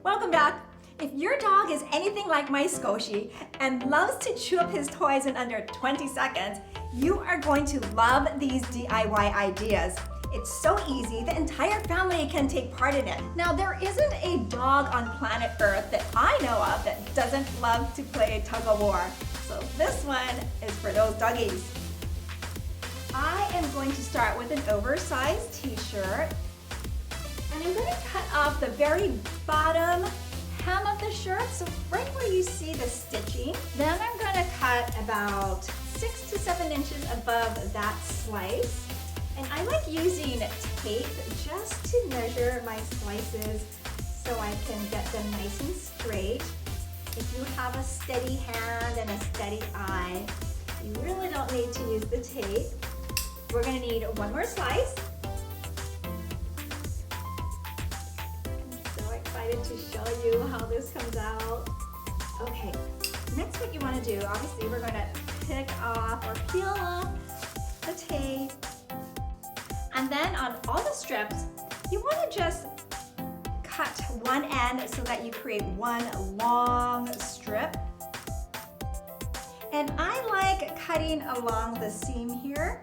Welcome back. If your dog is anything like my Scoshi and loves to chew up his toys in under 20 seconds, you are going to love these DIY ideas. It's so easy, the entire family can take part in it. Now, there isn't a dog on planet Earth that I know of that doesn't love to play tug of war. So this one is for those doggies. I am going to start with an oversized t-shirt, and I'm going to cut off the very bottom hem of the shirt, so right where you see the stitching. Then I'm going to cut about 6 to 7 inches above that slice. And I like using tape just to measure my slices so I can get them nice and straight. If you have a steady hand and a steady eye, you really don't need to use the tape. We're going to need one more slice. I'm so excited to show you how this comes out. Okay, next what you want to do, obviously we're going to pick off or peel off the tape. And then on all the strips, you want to just cut one end so that you create one long strip. And I like cutting along the seam here,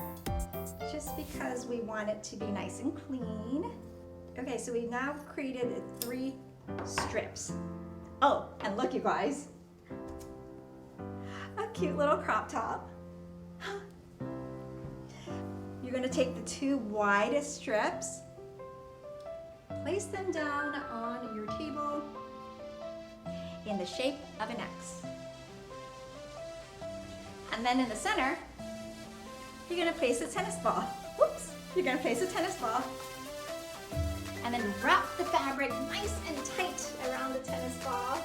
just because we want it to be nice and clean. Okay, so we now created 3 strips. Oh, and look you guys, a cute little crop top. You're going to take the 2 widest strips, place them down on your table in the shape of an X. And then in the center, you're going to place a tennis ball. Whoops! You're going to place a tennis ball. And then wrap the fabric nice and tight around the tennis ball.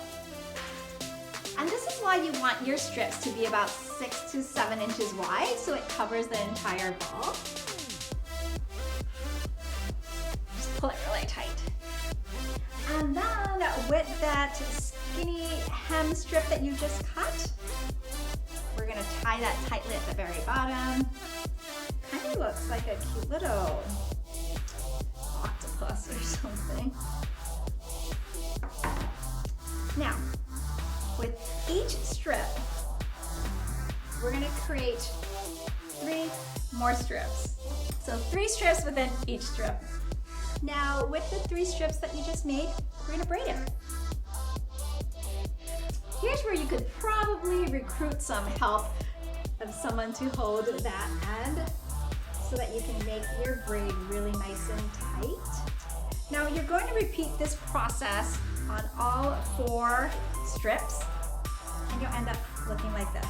And this is why you want your strips to be about 6 to 7 inches wide, so it covers the entire ball. Just pull it really tight. And then with that skinny hem strip that you just cut, we're gonna tie that tightly at the very bottom. Kind of looks like a cute little octopus or something. Now, with each strip, we're going to create 3 more strips. So 3 strips within each strip. Now, with the 3 strips that you just made, we're going to braid it. Here's where you could probably recruit some help of someone to hold that end so that you can make your braid really nice and tight. Now, you're going to repeat this process on all 4 strips, and you'll end up looking like this.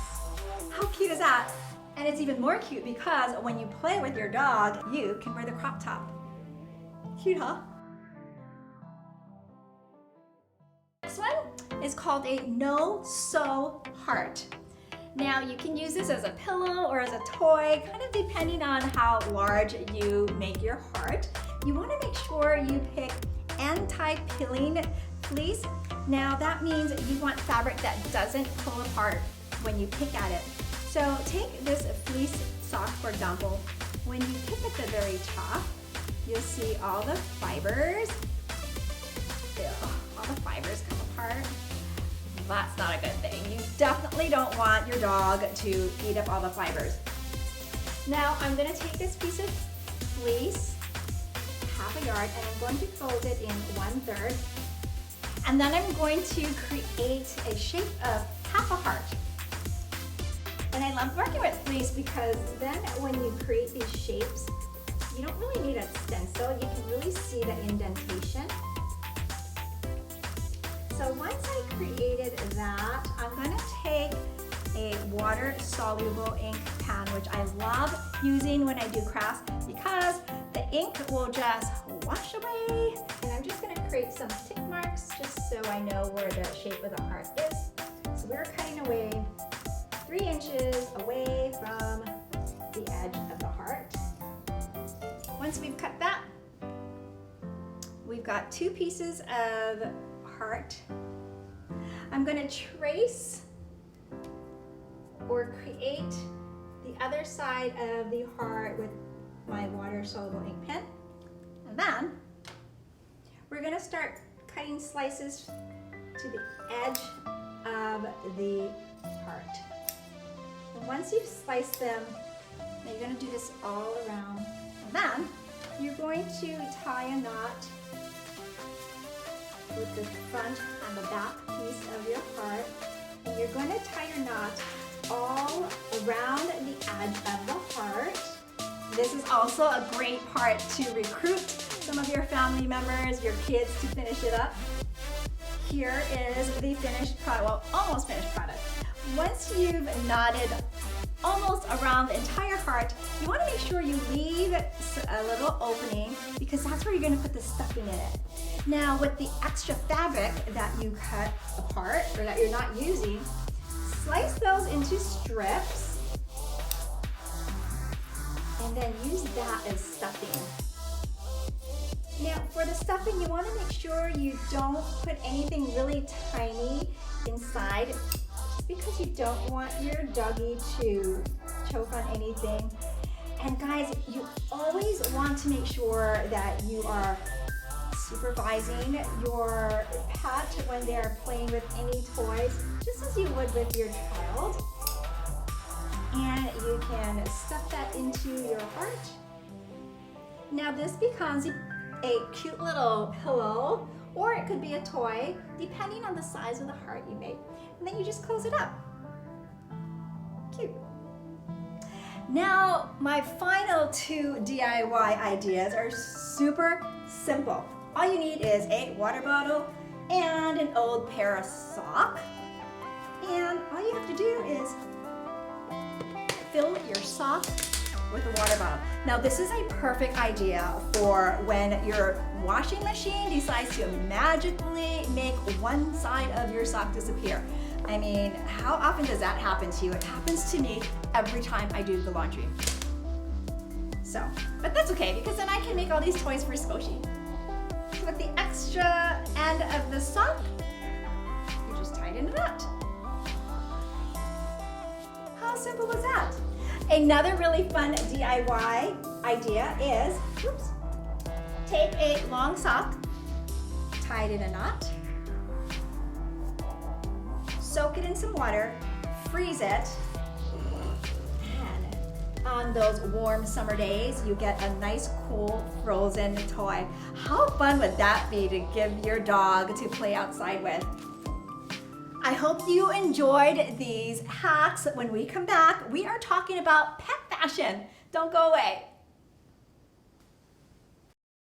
How cute is that? And it's even more cute because when you play with your dog, you can wear the crop top. Cute, huh? Next one is called a no-sew heart. Now, you can use this as a pillow or as a toy, kind of depending on how large you make your heart. You want to make sure you pick anti-pilling fleece. Now that means you want fabric that doesn't pull apart when you pick at it. So take this fleece sock, for example. When you pick at the very top, you'll see all the fibers. Ew, all the fibers come apart. That's not a good thing. You definitely don't want your dog to eat up all the fibers. Now I'm going to take this piece of fleece, half a yard, and I'm going to fold it in 1/3. And then I'm going to create a shape of half a heart. And I love working with fleece because then when you create these shapes, you don't really need a stencil. You can really see the indentation. So once I created that, I'm going to take a water-soluble ink pen, which I love using when I do crafts because the ink will just wash away. And I'm just going to create some tick marks just so I know where the shape of the heart is. So we're cutting away 3 inches away from the edge of the heart. Once we've cut that, we've got 2 pieces of heart. I'm going to trace or create the other side of the heart with my water-soluble ink pen. And then we're going to start cutting slices to the edge of the heart. And once you've sliced them, now you're going to do this all around. And then you're going to tie a knot with the front and the back piece of your heart. And you're going to tie your knot all around the edge of the heart. This is also a great part to recruit some of your family members, your kids to finish it up. Here is the finished product, well, almost finished product. Once you've knotted almost around the entire heart, you want to make sure you leave a little opening because that's where you're going to put the stuffing in it. Now with the extra fabric that you cut apart or that you're not using, slice those into strips and then use that as stuffing. Now for the stuffing, you want to make sure you don't put anything really tiny inside because you don't want your doggy to choke on anything. And guys, you always want to make sure that you are supervising your pet when they are playing with any toys, just as you would with your child. And you can stuff that into your heart. Now this becomes a cute little pillow, or it could be a toy, depending on the size of the heart you make. And then you just close it up. Cute. Now, my final 2 DIY ideas are super simple. All you need is a water bottle and an old pair of socks. And all you have to do is fill your sock with a water bottle. Now this is a perfect idea for when your washing machine decides to magically make one side of your sock disappear. I mean, how often does that happen to you? It happens to me every time I do the laundry. So, but that's okay because then I can make all these toys for Squishy. So with the extra end of the sock, you just tie it in a knot. How simple was that? Another really fun DIY idea is, oops, take a long sock, tie it in a knot, soak it in some water, freeze it, and on those warm summer days, you get a nice cool frozen toy. How fun would that be to give your dog to play outside with? I hope you enjoyed these hacks. When we come back, we are talking about pet fashion. Don't go away.